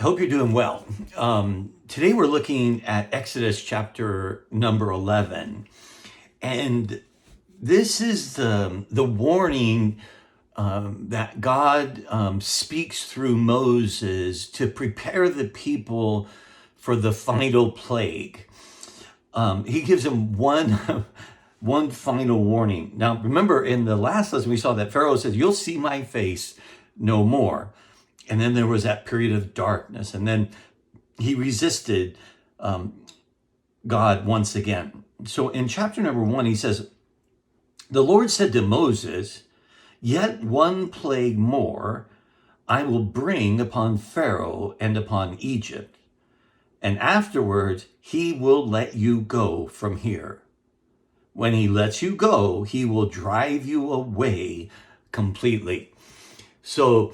Hope you're doing well. Today we're looking at Exodus chapter number 11. And this is the warning that God speaks through Moses to prepare the people for the final plague. He gives them one final warning. Now, remember in the last lesson, we saw that Pharaoh says, "You'll see my face no more." And then there was that period of darkness. And then he resisted God once again. So in chapter number 1, he says, "The Lord said to Moses, 'Yet one plague more I will bring upon Pharaoh and upon Egypt. And afterwards he will let you go from here. When he lets you go, he will drive you away completely.'" So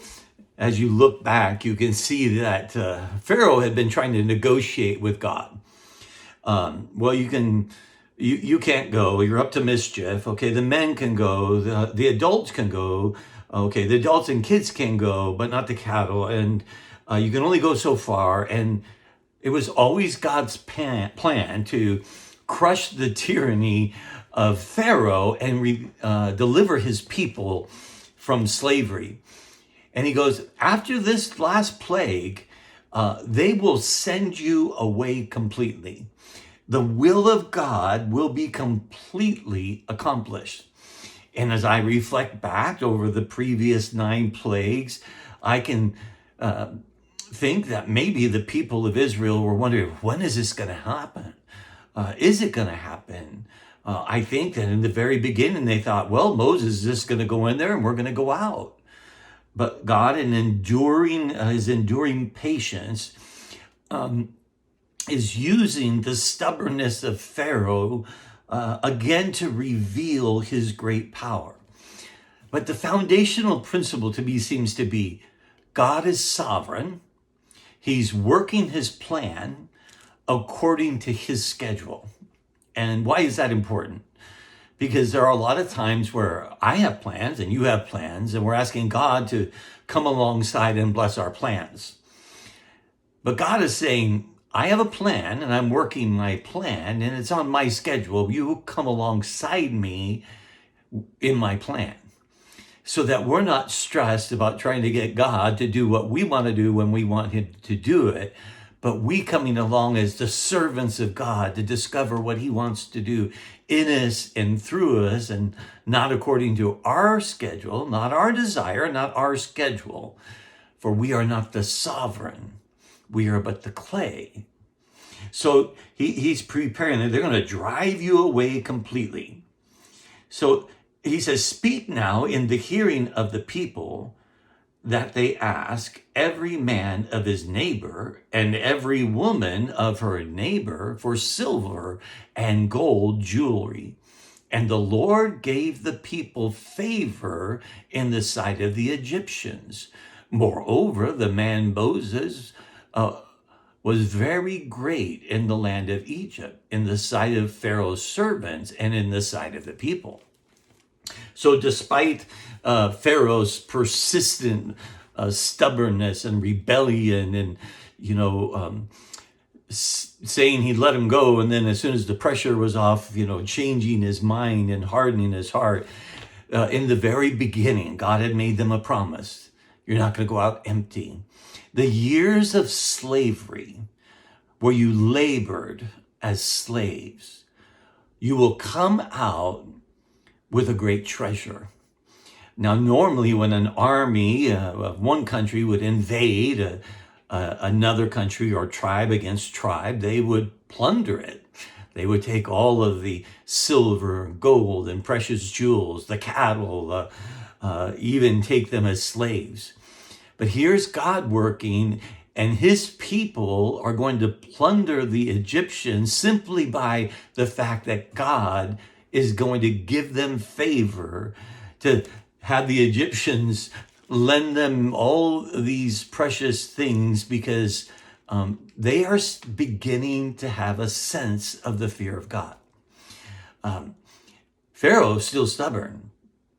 as you look back, you can see that Pharaoh had been trying to negotiate with God. Well, you can't go. You're up to mischief. Okay, the men can go. The adults can go. Okay, the adults and kids can go, but not the cattle. And you can only go so far. And it was always God's plan to crush the tyranny of Pharaoh and deliver his people from slavery. And he goes, after this last plague, they will send you away completely. The will of God will be completely accomplished. And as I reflect back over the previous 9 plagues, I can think that maybe the people of Israel were wondering, when is this going to happen? Is it going to happen? I think that in the very beginning, they thought, well, Moses is just going to go in there and we're going to go out. But God, in his enduring patience, is using the stubbornness of Pharaoh again to reveal his great power. But the foundational principle to me seems to be God is sovereign. He's working his plan according to his schedule. And why is that important? Because there are a lot of times where I have plans and you have plans, and we're asking God to come alongside and bless our plans. But God is saying, I have a plan and I'm working my plan and it's on my schedule. You come alongside me in my plan, so that we're not stressed about trying to get God to do what we want to do when we want him to do it, but we coming along as the servants of God to discover what he wants to do in us and through us, and not according to our schedule, not our desire, not our schedule. For we are not the sovereign. We are but the clay. So he's preparing that they're going to drive you away completely. So he says, "Speak now in the hearing of the people, that they ask every man of his neighbor and every woman of her neighbor for silver and gold jewelry. And the Lord gave the people favor in the sight of the Egyptians. Moreover, the man Moses was very great in the land of Egypt, in the sight of Pharaoh's servants and in the sight of the people." So despite Pharaoh's persistent stubbornness and rebellion, and saying he'd let him go, and then as soon as the pressure was off, changing his mind and hardening his heart, in the very beginning, God had made them a promise: you're not going to go out empty. The years of slavery, where you labored as slaves, you will come out with a great treasure. Now, normally when an army of one country would invade another country or tribe against tribe, they would plunder it. They would take all of the silver, gold, and precious jewels, the cattle, even take them as slaves. But here's God working, and his people are going to plunder the Egyptians simply by the fact that God is going to give them favor to have the Egyptians lend them all these precious things, because they are beginning to have a sense of the fear of God. Pharaoh's still stubborn,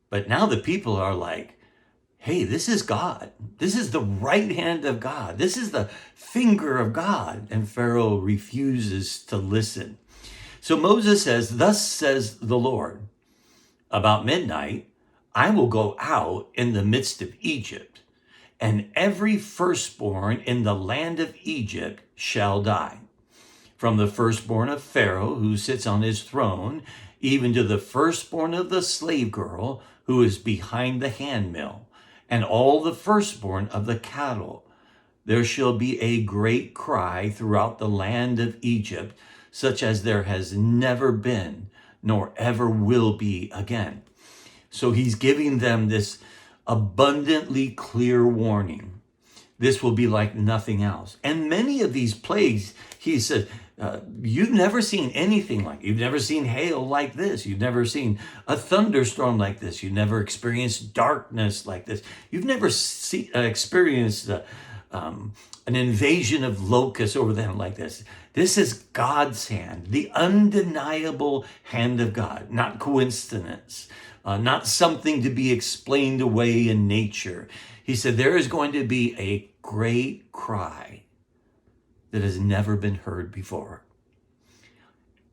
but now the people are like, hey, this is God. This is the right hand of God. This is the finger of God. And Pharaoh refuses to listen. So Moses says, thus says the Lord, about midnight, I will go out in the midst of Egypt, and every firstborn in the land of Egypt shall die. From the firstborn of Pharaoh, who sits on his throne, even to the firstborn of the slave girl who is behind the handmill, and all the firstborn of the cattle. There shall be a great cry throughout the land of Egypt, such as there has never been, nor ever will be again. So he's giving them this abundantly clear warning. This will be like nothing else. And many of these plagues, he said, you've never seen anything like it. You've never seen hail like this. You've never seen a thunderstorm like this. You've never experienced darkness like this. You've never experienced an invasion of locusts over them like this. This is God's hand, the undeniable hand of God, not coincidence, not something to be explained away in nature. He said there is going to be a great cry that has never been heard before.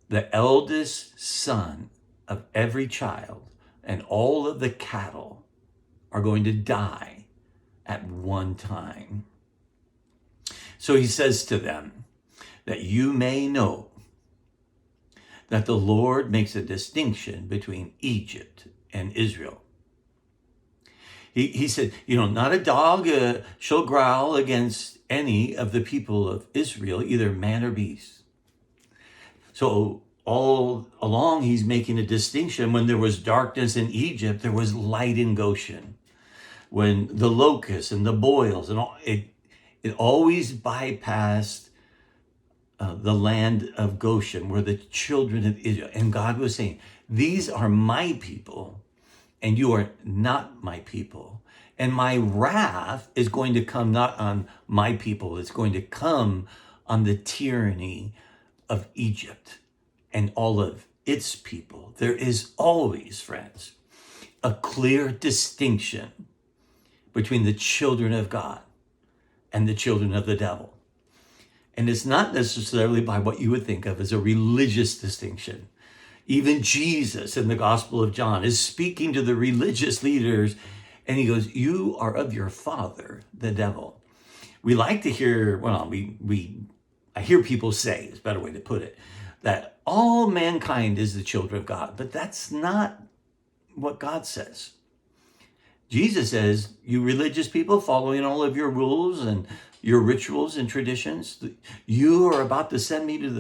The eldest son of every child and all of the cattle are going to die at one time. So he says to them, that you may know that the Lord makes a distinction between Egypt and Israel. He said, not a dog shall growl against any of the people of Israel, either man or beast. So all along, he's making a distinction. When there was darkness in Egypt, there was light in Goshen. When the locusts and the boils and all, it always bypassed the land of Goshen, where the children of Israel. And God was saying, these are my people, and you are not my people. And my wrath is going to come not on my people, it's going to come on the tyranny of Egypt and all of its people. There is always, friends, a clear distinction between the children of God and the children of the devil. And it's not necessarily by what you would think of as a religious distinction. Even Jesus in the Gospel of John is speaking to the religious leaders, and he goes, you are of your father, the devil. We like to hear, I hear people say, it's a better way to put it, that all mankind is the children of God, but that's not what God says. Jesus says, you religious people following all of your rules and your rituals and traditions, you are about to send me to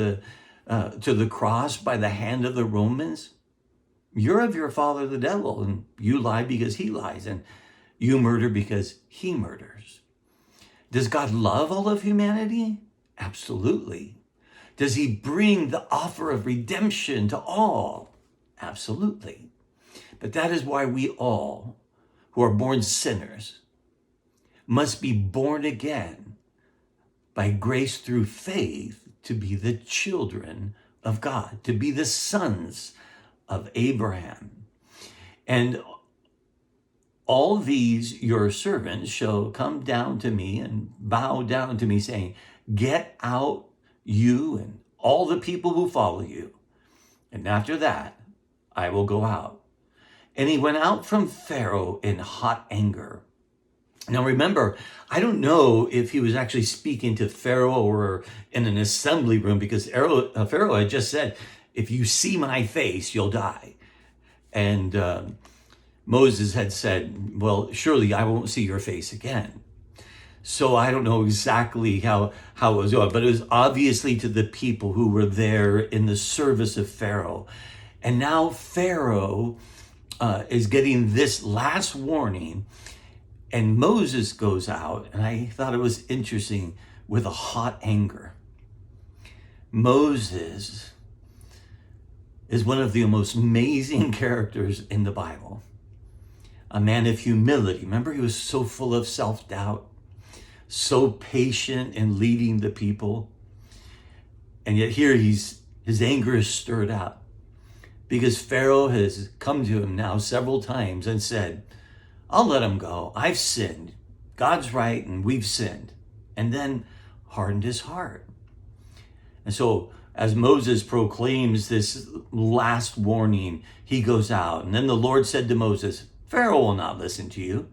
the cross by the hand of the Romans. You're of your father, the devil, and you lie because he lies, and you murder because he murders. Does God love all of humanity? Absolutely. Does he bring the offer of redemption to all? Absolutely. But that is why we all, who are born sinners, must be born again by grace through faith to be the children of God, to be the sons of Abraham. And all these your servants shall come down to me and bow down to me, saying, get out, you and all the people who follow you. And after that, I will go out. And he went out from Pharaoh in hot anger. Now remember, I don't know if he was actually speaking to Pharaoh or in an assembly room, because Pharaoh had just said, if you see my face, you'll die. And Moses had said, well, surely I won't see your face again. So I don't know exactly how it was going, but it was obviously to the people who were there in the service of Pharaoh. And now Pharaoh is getting this last warning. And Moses goes out, and I thought it was interesting, with a hot anger. Moses is one of the most amazing characters in the Bible. A man of humility. Remember, he was so full of self-doubt, so patient in leading the people. And yet here his anger is stirred up because Pharaoh has come to him now several times and said, I'll let him go. I've sinned. God's right and we've sinned. And then hardened his heart. And so as Moses proclaims this last warning, he goes out. And then the Lord said to Moses, Pharaoh will not listen to you,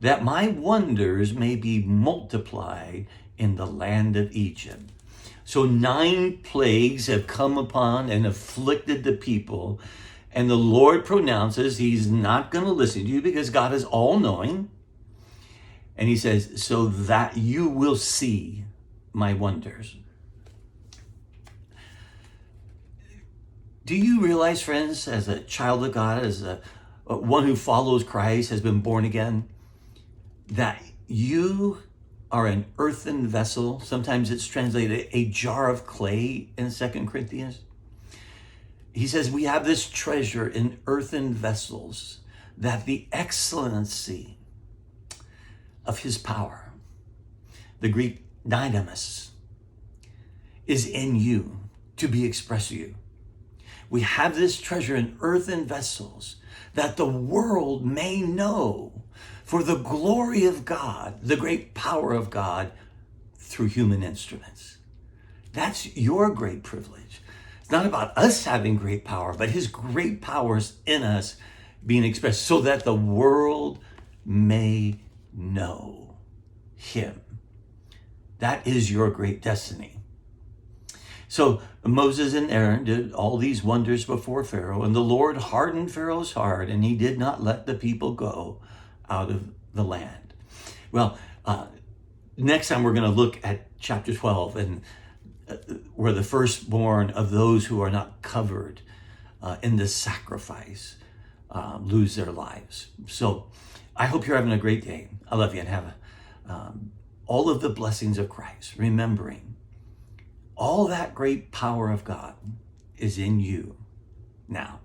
that my wonders may be multiplied in the land of Egypt. So 9 plagues have come upon and afflicted the people. And the Lord pronounces he's not going to listen to you because God is all-knowing. And he says, so that you will see my wonders. Do you realize, friends, as a child of God, as one who follows Christ, has been born again, that you are an earthen vessel? Sometimes it's translated a jar of clay in 2 Corinthians. He says we have this treasure in earthen vessels, that the excellency of his power, the Greek dynamis, is in you, to be expressed to you. We have this treasure in earthen vessels, that the world may know for the glory of God, the great power of God through human instruments. That's your great privilege. It's not about us having great power, but his great powers in us being expressed so that the world may know him. That is your great destiny. So Moses and Aaron did all these wonders before Pharaoh, and the Lord hardened Pharaoh's heart, and he did not let the people go out of the land. Well, next time we're going to look at chapter 12, and where the firstborn of those who are not covered in the sacrifice lose their lives. So I hope you're having a great day. I love you, and have all of the blessings of Christ, remembering all that great power of God is in you now.